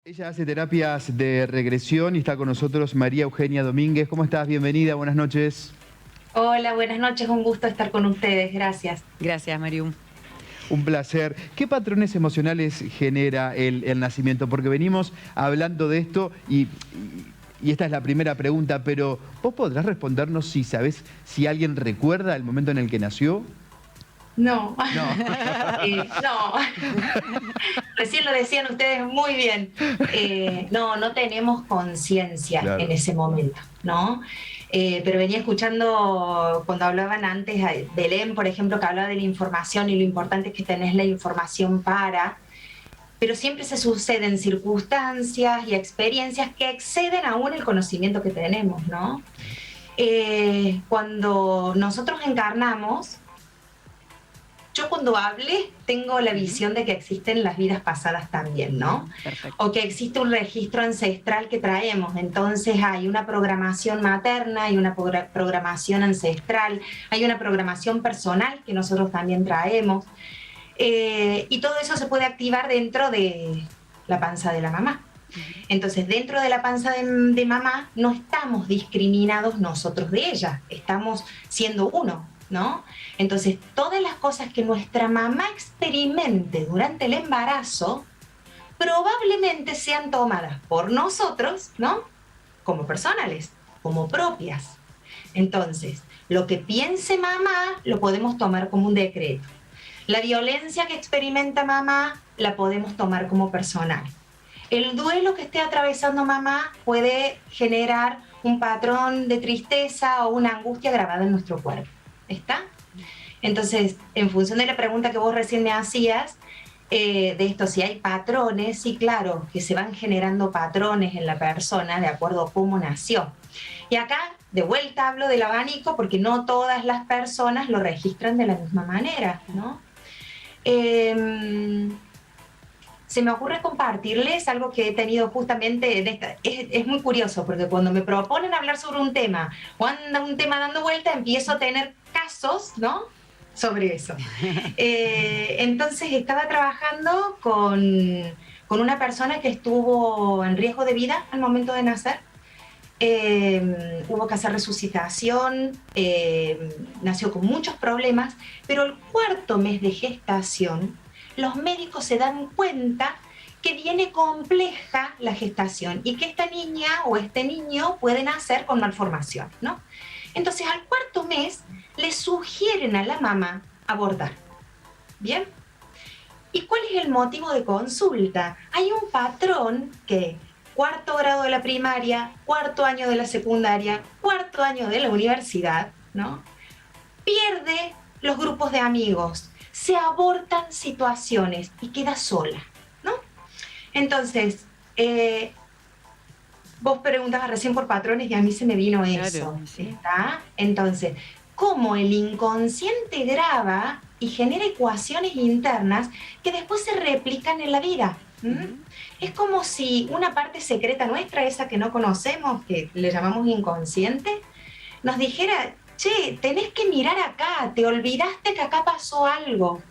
Ella hace terapias de regresión y está con nosotros María Eugenia Domínguez. ¿Cómo estás? Bienvenida, buenas noches. Hola, buenas noches, un gusto estar con ustedes, gracias. Gracias, Marium. Un placer. ¿Qué patrones emocionales genera el nacimiento? Porque venimos hablando de esto y esta es la primera pregunta, pero ¿vos podrás respondernos si sabés si alguien recuerda el momento en el que nació? No, No. no, recién lo decían ustedes muy bien. No tenemos conciencia Claro. en ese momento, ¿no? Pero venía escuchando cuando hablaban antes, Belén, por ejemplo, que hablaba de la información y lo importante es que tenés la información pero siempre se suceden circunstancias y experiencias que exceden aún el conocimiento que tenemos, ¿no? Cuando nosotros encarnamos, yo cuando hable tengo la visión de que existen las vidas pasadas también, ¿no? Perfecto. O que existe un registro ancestral que traemos, entonces hay una programación materna, hay una programación ancestral, hay una programación personal que nosotros también traemos, y todo eso se puede activar dentro de la panza de la mamá. Entonces, dentro de la panza de mamá no estamos discriminados nosotros de ella, estamos siendo uno, ¿no? Entonces, todas las cosas que nuestra mamá experimente durante el embarazo probablemente sean tomadas por nosotros, ¿no? Como personales, como propias. Entonces, lo que piense mamá lo podemos tomar como un decreto. La violencia que experimenta mamá la podemos tomar como personal. El duelo que esté atravesando mamá puede generar un patrón de tristeza o una angustia grabada en nuestro cuerpo. ¿Está? Entonces, en función de la pregunta que vos recién me hacías, de esto, si hay patrones, sí, claro, que se van generando patrones en la persona de acuerdo a cómo nació. Y acá, de vuelta, hablo del abanico porque no todas las personas lo registran de la misma manera, ¿no? Se me ocurre compartirles algo que he tenido justamente, es muy curioso, porque cuando me proponen hablar sobre un tema, o anda un tema dando vuelta, empiezo a tener casos, ¿no?, sobre eso. Entonces estaba trabajando con una persona que estuvo en riesgo de vida al momento de nacer. Hubo que hacer resucitación, nació con muchos problemas, pero el 4.º mes de gestación, los médicos se dan cuenta que viene compleja la gestación y que esta niña o este niño puede nacer con malformación, ¿no? Entonces, al 4.º mes, le sugieren a la mamá abortar. ¿Bien? ¿Y cuál es el motivo de consulta? Hay un patrón que 4.º grado de la primaria, 4.º año de la secundaria, 4.º año de la universidad, ¿no?, pierde los grupos de amigos, se abortan situaciones y queda sola, ¿no? Entonces, vos preguntabas recién por patrones y a mí se me vino eso, Claro, sí. ¿está? Entonces, cómo el inconsciente graba y genera ecuaciones internas que después se replican en la vida. Es como si una parte secreta nuestra, esa que no conocemos, que le llamamos inconsciente, nos dijera: che, tenés que mirar acá, te olvidaste que acá pasó algo.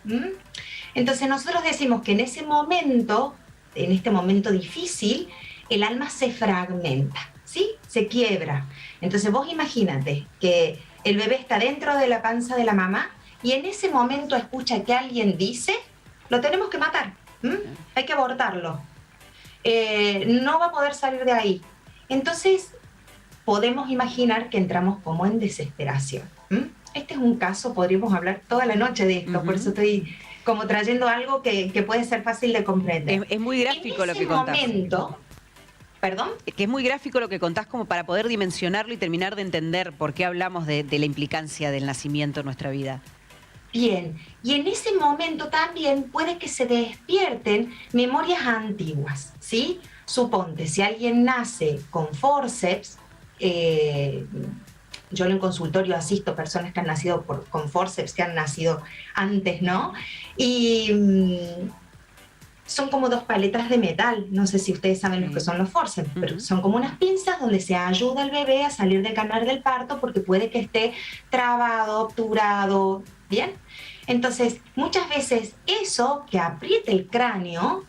Entonces nosotros decimos que en ese momento, en este momento difícil, el alma se fragmenta, ¿sí? Se quiebra. Entonces vos imagínate que el bebé está dentro de la panza de la mamá y en ese momento escucha que alguien dice: lo tenemos que matar, hay que abortarlo. No va a poder salir de ahí. Entonces podemos imaginar que entramos como en desesperación. Este es un caso, podríamos hablar toda la noche de esto, por eso estoy como trayendo algo que puede ser fácil de comprender. Es muy gráfico lo que contás. En ese momento, ¿perdón? Que es muy gráfico lo que contás como para poder dimensionarlo y terminar de entender por qué hablamos de la implicancia del nacimiento en nuestra vida. Bien, y en ese momento también puede que se despierten memorias antiguas, ¿sí? Suponte, si alguien nace con forceps, yo en el consultorio asisto personas que han nacido con forceps, que han nacido antes, ¿no? Y son como 2 paletas de metal, no sé si ustedes saben lo que son los forceps, pero son como unas pinzas donde se ayuda al bebé a salir del canal del parto porque puede que esté trabado, obturado, ¿bien? Entonces, muchas veces eso que aprieta el cráneo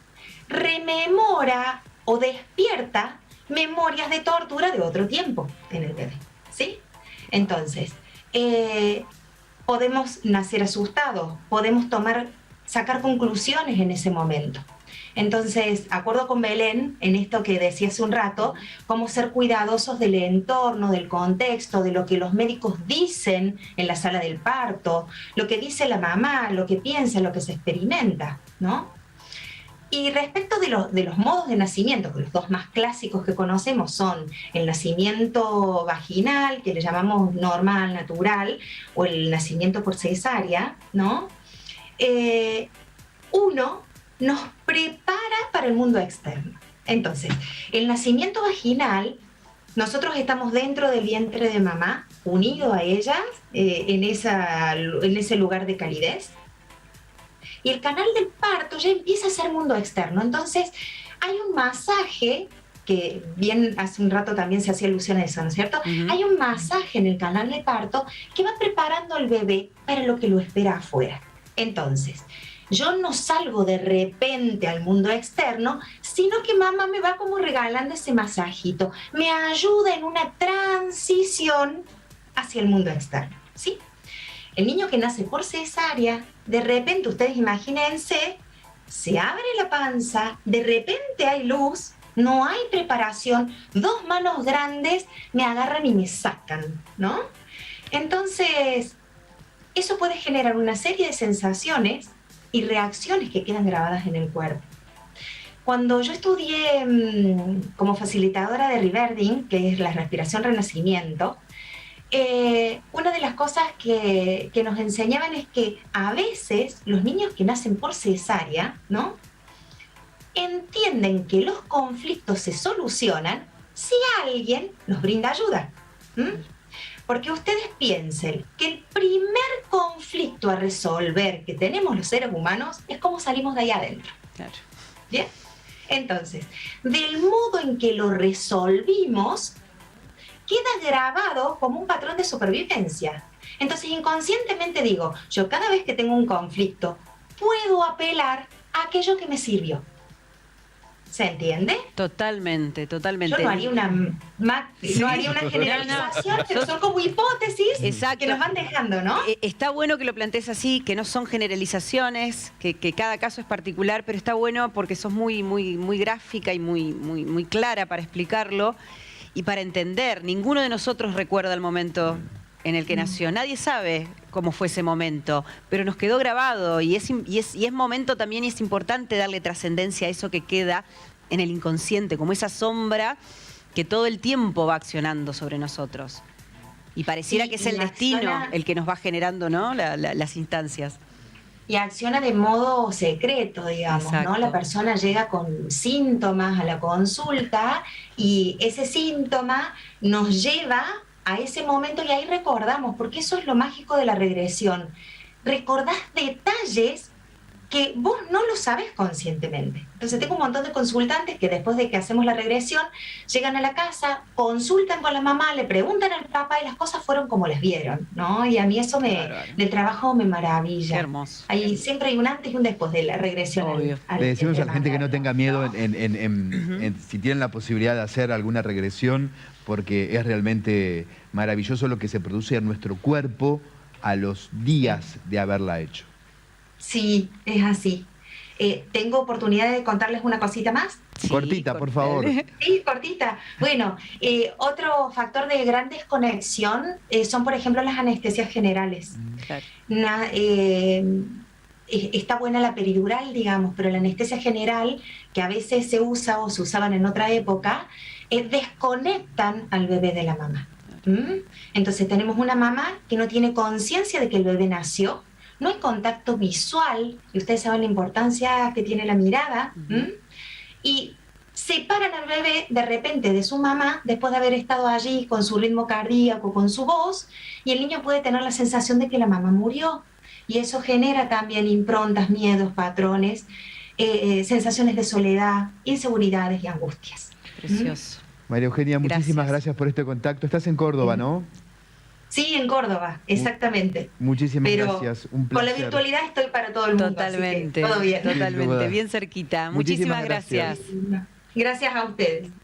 rememora o despierta memorias de tortura de otro tiempo en el bebé, ¿sí? Entonces, podemos nacer asustados, podemos sacar conclusiones en ese momento. Entonces, acuerdo con Belén en esto que decía hace un rato, cómo ser cuidadosos del entorno, del contexto, de lo que los médicos dicen en la sala del parto, lo que dice la mamá, lo que piensa, lo que se experimenta, ¿no? Y respecto de los modos de nacimiento, que los dos más clásicos que conocemos son el nacimiento vaginal, que le llamamos normal, natural, o el nacimiento por cesárea, ¿no? Uno nos prepara para el mundo externo. Entonces, el nacimiento vaginal, nosotros estamos dentro del vientre de mamá, unidos a ella, en ese lugar de calidez. Y el canal del parto ya empieza a ser mundo externo. Entonces, hay un masaje, que bien hace un rato también se hacía alusión a eso, ¿no es cierto? Hay un masaje en el canal de parto que va preparando al bebé para lo que lo espera afuera. Entonces, yo no salgo de repente al mundo externo, sino que mamá me va como regalando ese masajito. Me ayuda en una transición hacia el mundo externo, ¿sí? El niño que nace por cesárea, de repente, ustedes imagínense, se abre la panza, de repente hay luz, no hay preparación, dos manos grandes me agarran y me sacan, ¿no? Entonces, eso puede generar una serie de sensaciones y reacciones que quedan grabadas en el cuerpo. Cuando yo estudié como facilitadora de Riverding, que es la respiración renacimiento, una de las cosas que nos enseñaban es que a veces los niños que nacen por cesárea, ¿no?, entienden que los conflictos se solucionan si alguien nos brinda ayuda. Porque ustedes piensen que el primer conflicto a resolver que tenemos los seres humanos es cómo salimos de ahí adentro. Claro. ¿Bien? Entonces, del modo en que lo resolvimos, queda grabado como un patrón de supervivencia. Entonces, inconscientemente digo, yo cada vez que tengo un conflicto, puedo apelar a aquello que me sirvió. ¿Se entiende? Totalmente, totalmente. Yo no haría una generalización, pero son como hipótesis. Exacto. Que nos van dejando, ¿no? Está bueno que lo plantees así, que no son generalizaciones, que cada caso es particular, pero está bueno porque sos muy gráfica y muy clara para explicarlo y para entender. Ninguno de nosotros recuerda el momento en el que nació. Nadie sabe cómo fue ese momento, pero nos quedó grabado y es momento también, y es importante darle trascendencia a eso que queda en el inconsciente, como esa sombra que todo el tiempo va accionando sobre nosotros. Y pareciera que es el destino el que nos va generando, ¿no?, las instancias. Y acciona de modo secreto, digamos, Exacto. ¿no? La persona llega con síntomas a la consulta y ese síntoma nos lleva a ese momento y ahí recordamos, porque eso es lo mágico de la regresión. Recordás detalles que vos no lo sabés conscientemente. Entonces tengo un montón de consultantes que después de que hacemos la regresión llegan a la casa, consultan con la mamá, le preguntan al papá y las cosas fueron como les vieron, ¿no? Y a mí eso del trabajo me maravilla. Qué hermoso. Siempre hay un antes y un después de la regresión. Obvio. Le decimos a la gente que no tenga miedo si tienen la posibilidad de hacer alguna regresión, porque es realmente maravilloso lo que se produce en nuestro cuerpo a los días de haberla hecho. Sí, es así. ¿Tengo oportunidad de contarles una cosita más? Sí, cortita, por favor. Sí, cortita. Bueno, otro factor de gran desconexión son, por ejemplo, las anestesias generales. Claro. Está buena la peridural, digamos, pero la anestesia general, que a veces se usa o se usaban en otra época, desconectan al bebé de la mamá. Entonces tenemos una mamá que no tiene conciencia de que el bebé nació, no hay contacto visual, y ustedes saben la importancia que tiene la mirada, y separan al bebé de repente de su mamá después de haber estado allí con su ritmo cardíaco, con su voz, y el niño puede tener la sensación de que la mamá murió, y eso genera también improntas, miedos, patrones, sensaciones de soledad, inseguridades y angustias. Precioso. María Eugenia, muchísimas gracias por este contacto. Estás en Córdoba, ¿no? Sí, en Córdoba, exactamente. Muchísimas gracias, un placer. Con la virtualidad estoy para todo el mundo. Totalmente, así que todo bien. totalmente, bien cerquita. Muchísimas gracias. gracias. Gracias a ustedes.